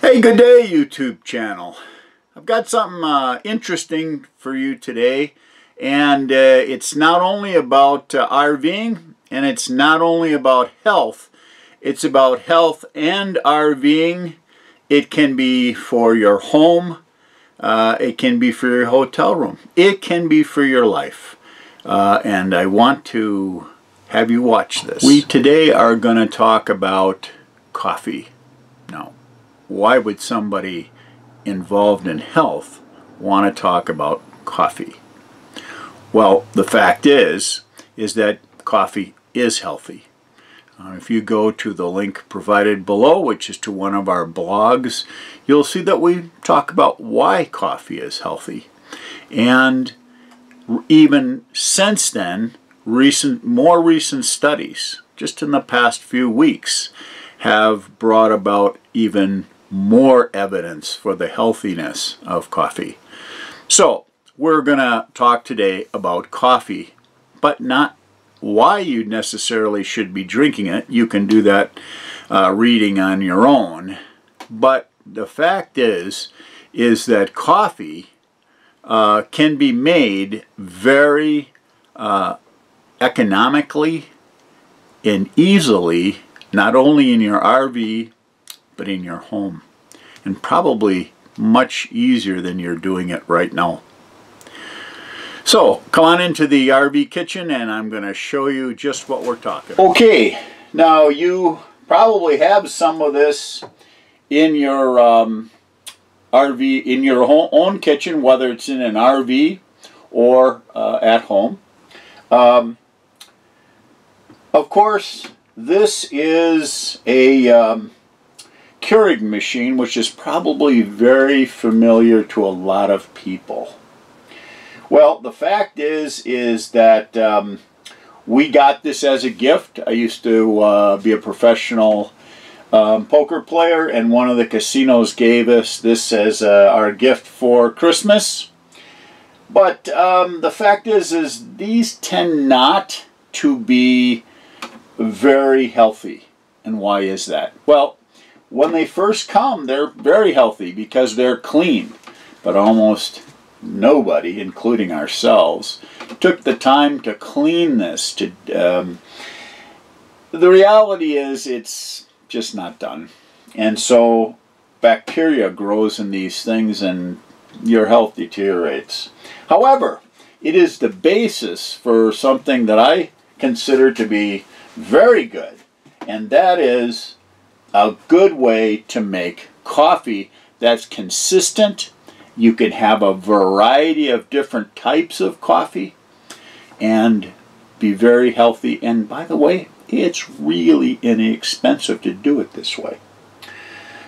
Hey, good day, YouTube channel. I've got something interesting for you today, and it's not only about RVing, and it's not only about health. It's about health and RVing. It can be for your home. It can be for your hotel room. It can be for your life. And I want to have you watch this. We today are going to talk about coffee. Now, why would somebody involved in health want to talk about coffee? Well, the fact is that coffee is healthy. If you go to the link provided below, which is to one of our blogs, you'll see that we talk about why coffee is healthy. And even since then, more recent studies, just in the past few weeks, have brought about even more evidence for the healthiness of coffee. So we're going to talk today about coffee, but not why you necessarily should be drinking it. You can do that reading on your own. But the fact is that coffee can be made very economically and easily, not only in your RV, but in your home, and probably much easier than you're doing it right now. So come on into the RV kitchen and I'm going to show you just what we're talking about. Okay, now you probably have some of this in your RV, in your own kitchen, whether it's in an RV or at home. Of course, this is a Keurig machine, which is probably very familiar to a lot of people. Well, the fact is that we got this as a gift. I used to be a professional poker player, and one of the casinos gave us this as our gift for Christmas. But the fact is these tend not to be very healthy. And why is that? Well, when they first come, they're very healthy because they're clean. But almost nobody, including ourselves, took the time to clean this. The reality is it's just not done. And so bacteria grows in these things and your health deteriorates. However, it is the basis for something that I consider to be very good, and that is a good way to make coffee that's consistent. You can have a variety of different types of coffee and be very healthy. And by the way, it's really inexpensive to do it this way.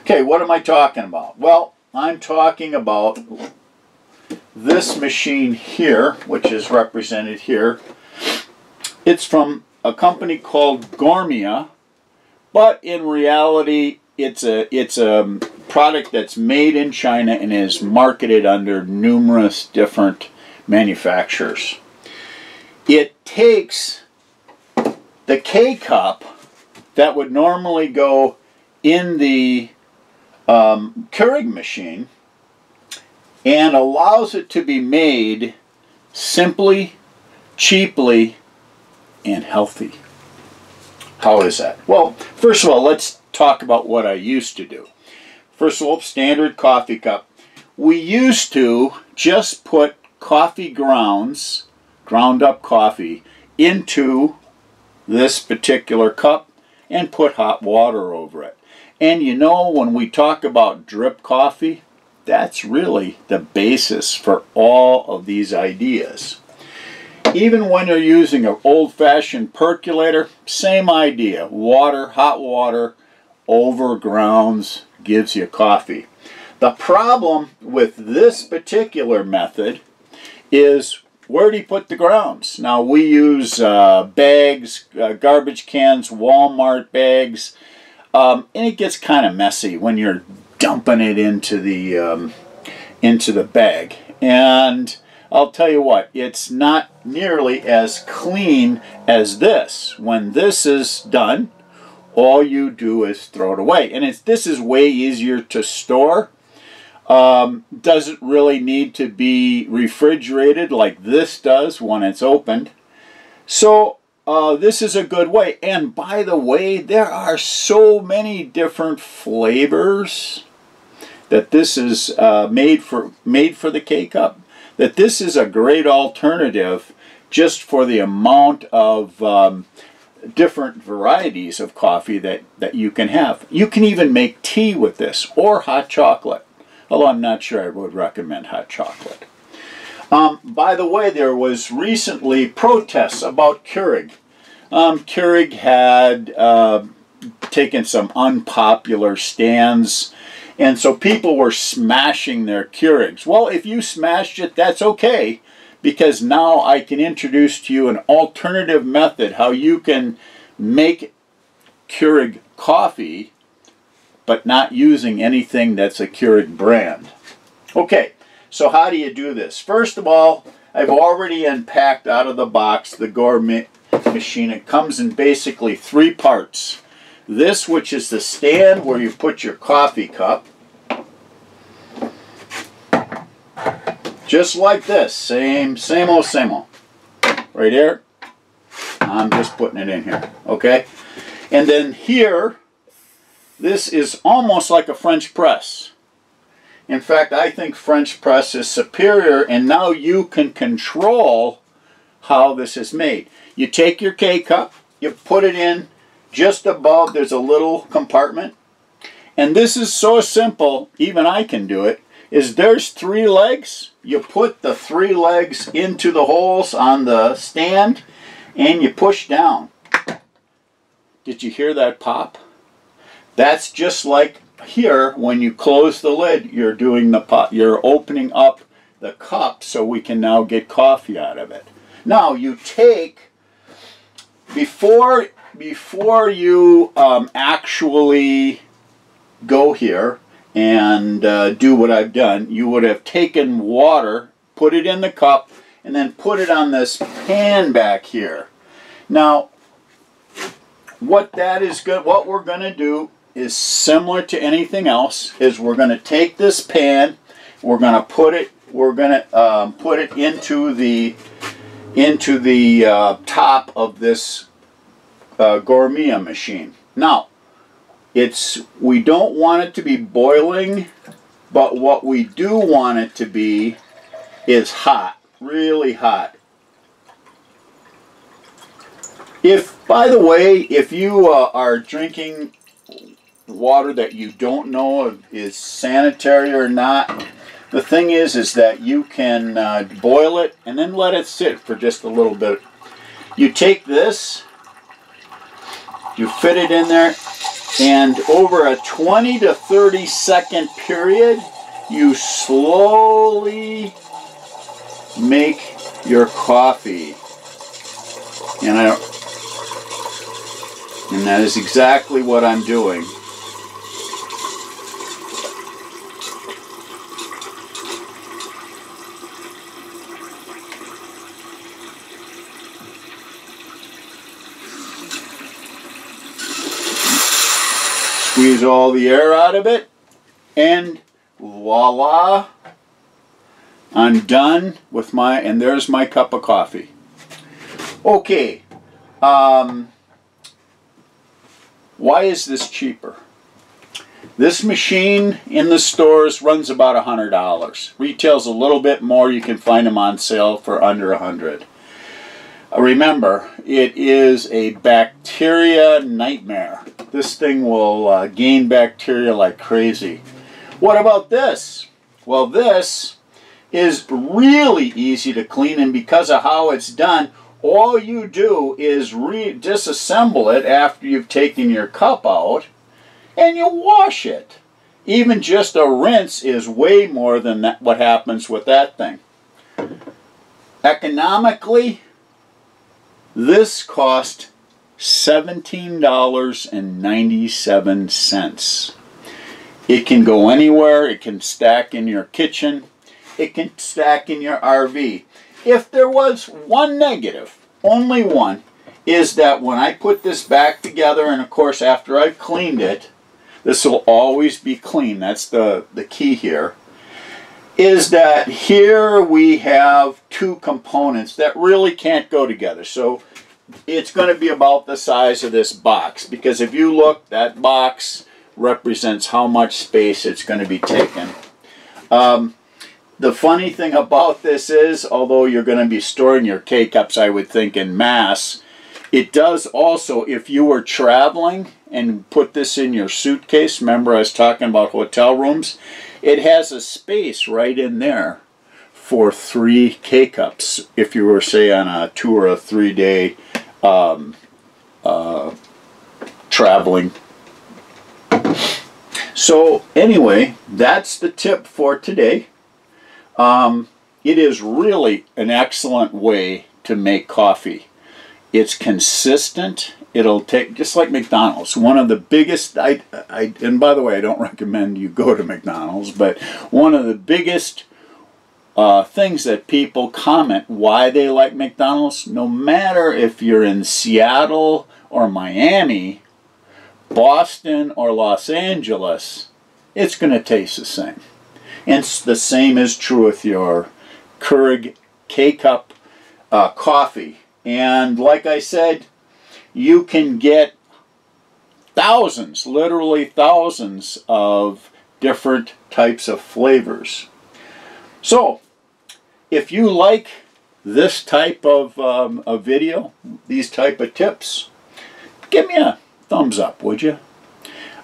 Okay, what am I talking about? Well, I'm talking about this machine here, which is represented here. It's from a company called GoreMia, but in reality it's a product that's made in China and is marketed under numerous different manufacturers. It takes the K-cup that would normally go in the Keurig machine and allows it to be made simply, cheaply, and healthy. How is that? Well, first of all, let's talk about what I used to do. First of all, standard coffee cup. We used to just put coffee grounds, ground up coffee, into this particular cup and put hot water over it. And you know, when we talk about drip coffee, that's really the basis for all of these ideas. Even when you're using an old-fashioned percolator, same idea. Water, hot water, over grounds gives you coffee. The problem with this particular method is, where do you put the grounds? Now we use bags, garbage cans, Walmart bags, and it gets kind of messy when you're dumping it into the bag. And I'll tell you what, it's not nearly as clean as this. When this is done, all you do is throw it away. And this is way easier to store. Doesn't really need to be refrigerated like this does when it's opened. So this is a good way. And by the way, there are so many different flavors that this is made for the K-Cup, that this is a great alternative just for the amount of different varieties of coffee that you can have. You can even make tea with this, or hot chocolate, although I'm not sure I would recommend hot chocolate. By the way, there was recently protests about Keurig. Keurig had taken some unpopular stands, and so people were smashing their Keurigs. Well, if you smashed it, that's okay, because now I can introduce to you an alternative method how you can make Keurig coffee but not using anything that's a Keurig brand. Okay, so how do you do this? First of all, I've already unpacked out of the box the GoreMia machine. It comes in basically 3 parts. This, which is the stand where you put your coffee cup. Just like this, same old. Right here. I'm just putting it in here, okay? And then here, this is almost like a French press. In fact, I think French press is superior, and now you can control how this is made. You take your K-Cup, you put it in just above, there's a little compartment. And this is so simple, even I can do it, is there's 3 legs. You put the 3 legs into the holes on the stand, and you push down. Did you hear that pop? That's just like here, when you close the lid, you're doing the pop. You're opening up the cup so we can now get coffee out of it. Now you take, before you actually go here and do what I've done, you would have taken water, put it in the cup, and then put it on this pan back here. Now, what we're going to do is similar to anything else. Is we're going to take this pan, we're going to put it into the top of this GoreMia machine. Now, we don't want it to be boiling, but what we do want it to be is hot, really hot. By the way, if you are drinking water that you don't know is sanitary or not, the thing is that you can boil it and then let it sit for just a little bit. You take this, you fit it in there, and over a 20 to 30 second period, you slowly make your coffee. And that is exactly what I'm doing. Squeeze all the air out of it, and voila, I'm done with and there's my cup of coffee. Okay, why is this cheaper? This machine in the stores runs about $100. Retails a little bit more. You can find them on sale for under $100. Remember, it is a bacteria nightmare. This thing will gain bacteria like crazy. What about this? Well, this is really easy to clean, and because of how it's done, all you do is disassemble it after you've taken your cup out, and you wash it. Even just a rinse is way more than what happens with that thing. Economically, this cost $17.97. It can go anywhere. It can stack in your kitchen. It can stack in your RV. If there was one negative, only one, is that when I put this back together, and of course after I've cleaned it, this will always be clean, that's the key here, is that here we have two components that really can't go together. So it's going to be about the size of this box, because if you look, that box represents how much space it's going to be taking. The funny thing about this is, although you're going to be storing your K-cups, I would think, in mass, it does also, if you were traveling and put this in your suitcase, remember I was talking about hotel rooms, it has a space right in there for 3 K-cups if you were, say, on a 2 or a 3-day traveling. So anyway, that's the tip for today. It is really an excellent way to make coffee. It's consistent. It'll take, just like McDonald's, one of the biggest, and by the way, I don't recommend you go to McDonald's, but one of the biggest things that people comment why they like McDonald's, no matter if you're in Seattle or Miami, Boston or Los Angeles, it's going to taste the same. And the same is true with your Keurig K-Cup coffee. And like I said, you can get thousands, literally thousands of different types of flavors. So, if you like this type of a video, these type of tips, give me a thumbs up, would you?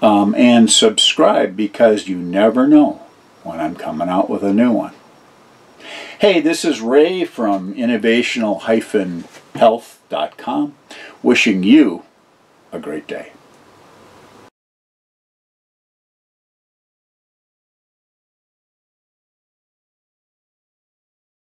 And subscribe, because you never know when I'm coming out with a new one. Hey, this is Ray from innovational-health.com, wishing you a great day.